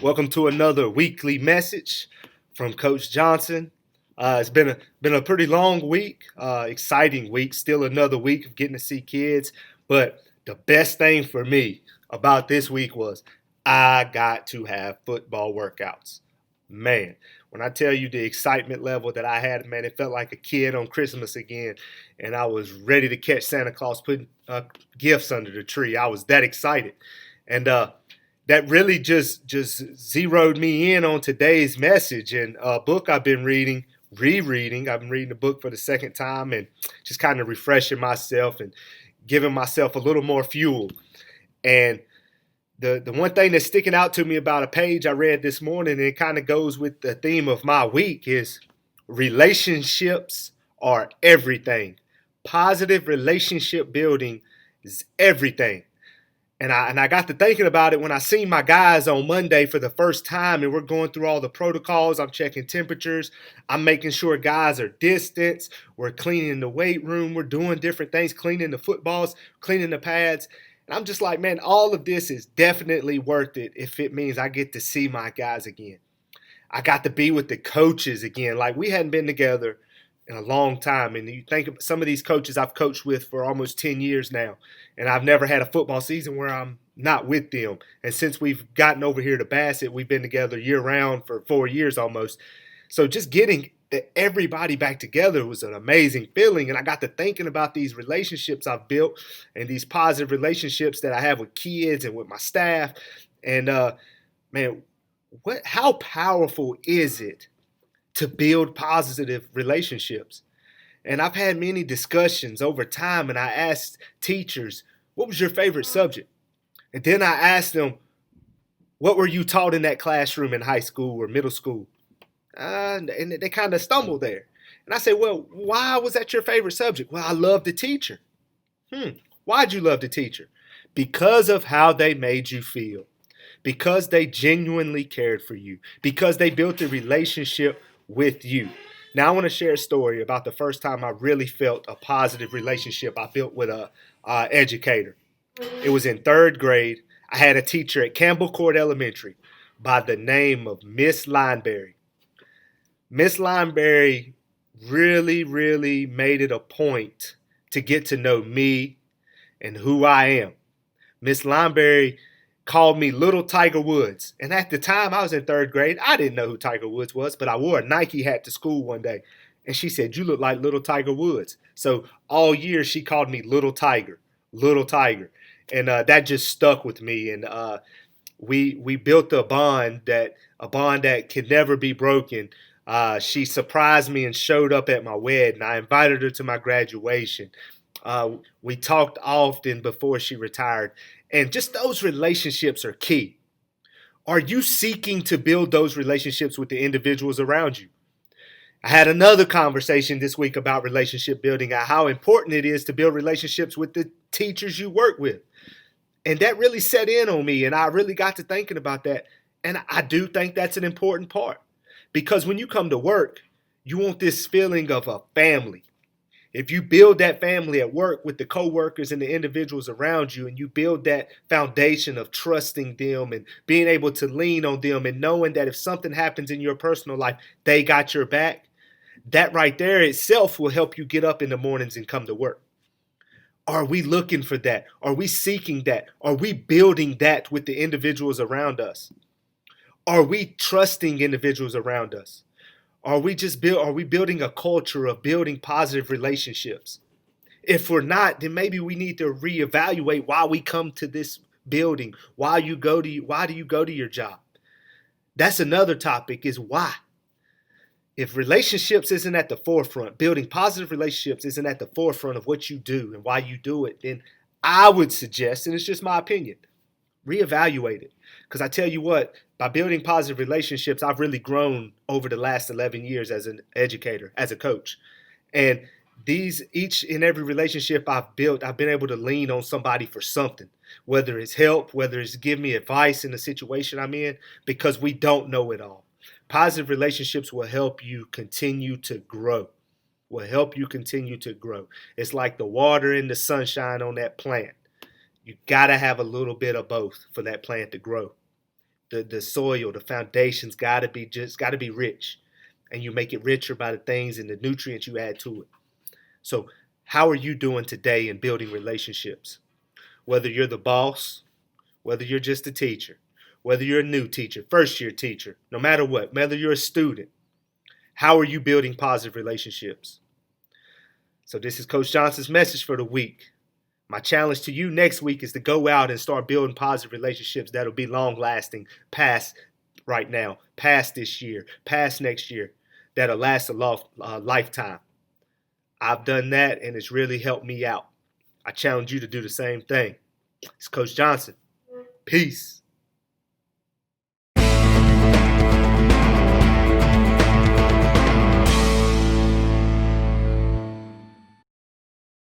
Welcome to another weekly message from Coach Johnson. It's been a pretty long week, exciting week. Still another week of getting to see kids. But the best thing for me about this week was I got to have football workouts. Man, when I tell you the excitement level that I had, man, it felt like a kid on Christmas again. And I was ready to catch Santa Claus putting gifts under the tree. I was that excited. And that really just zeroed me in on today's message and a book I've been rereading. I've been reading the book for the second time and just kind of refreshing myself and giving myself a little more fuel. And the one thing that's sticking out to me about a page I read this morning, and it kind of goes with the theme of my week, is relationships are everything. Positive relationship building is everything. And I got to thinking about it when I seen my guys on Monday for the first time, and we're going through all the protocols. I'm checking temperatures. I'm making sure guys are distanced. We're cleaning the weight room. We're doing different things, cleaning the footballs, cleaning the pads. And I'm just like, man, all of this is definitely worth it if it means I get to see my guys again. I got to be with the coaches again. Like, we hadn't been together in a long time. And you think of some of these coaches I've coached with for almost 10 years now, and I've never had a football season where I'm not with them. And since we've gotten over here to Bassett, we've been together year round for 4 years almost. So just getting everybody back together was an amazing feeling. And I got to thinking about these relationships I've built and these positive relationships that I have with kids and with my staff. And man, how powerful is it to build positive relationships? And I've had many discussions over time, and I asked teachers, what was your favorite subject? And then I asked them, what were you taught in that classroom in high school or middle school? And they kind of stumbled there. And I said, well, why was that your favorite subject? Well, I loved the teacher. Why'd you love the teacher? Because of how they made you feel. Because they genuinely cared for you. Because they built a relationship with you. Now, I want to share a story about the first time I really felt a positive relationship I built with a educator. It was in third grade. I had a teacher at Campbell Court Elementary by the name of Miss Lineberry. Miss Lineberry really made it a point to get to know me and who I am. Miss Lineberry called me Little Tiger Woods. And at the time, I was in third grade. I didn't know who Tiger Woods was, but I wore a Nike hat to school one day. And she said, you look like Little Tiger Woods. So all year, she called me Little Tiger. And that just stuck with me. And we built a bond that can never be broken. She surprised me and showed up at my wedding. I invited her to my graduation. We talked often before she retired. And just those relationships are key. Are you seeking to build those relationships with the individuals around you? I had another conversation this week about relationship building and how important it is to build relationships with the teachers you work with. And that really set in on me, and I really got to thinking about that. And I do think that's an important part. Because when you come to work, you want this feeling of a family. If you build that family at work with the coworkers and the individuals around you, and you build that foundation of trusting them and being able to lean on them and knowing that if something happens in your personal life, they got your back, that right there itself will help you get up in the mornings and come to work. Are we looking for that? Are we seeking that? Are we building that with the individuals around us? Are we trusting individuals around us? Are we building a culture of building positive relationships? If we're not, then maybe we need to reevaluate why we come to this building, why do you go to your job? That's another topic, is why. If relationships isn't at the forefront, building positive relationships isn't at the forefront of what you do and why you do it, then I would suggest, and it's just my opinion, reevaluate it. Because I tell you what, by building positive relationships, I've really grown over the last 11 years as an educator, as a coach. And each and every relationship I've built, I've been able to lean on somebody for something, whether it's help, whether it's give me advice in the situation I'm in, because we don't know it all. Positive relationships will help you continue to grow. It's like the water and the sunshine on that plant. You got to have a little bit of both for that plant to grow. The soil, the foundation's gotta be rich. And you make it richer by the things and the nutrients you add to it. So how are you doing today in building relationships? Whether you're the boss, whether you're just a teacher, whether you're a new teacher, first year teacher, no matter what, whether you're a student, how are you building positive relationships? So this is Coach Johnson's message for the week. My challenge to you next week is to go out and start building positive relationships that'll be long lasting past right now, past this year, past next year, that'll last a lifetime. I've done that and it's really helped me out. I challenge you to do the same thing. It's Coach Johnson. Peace.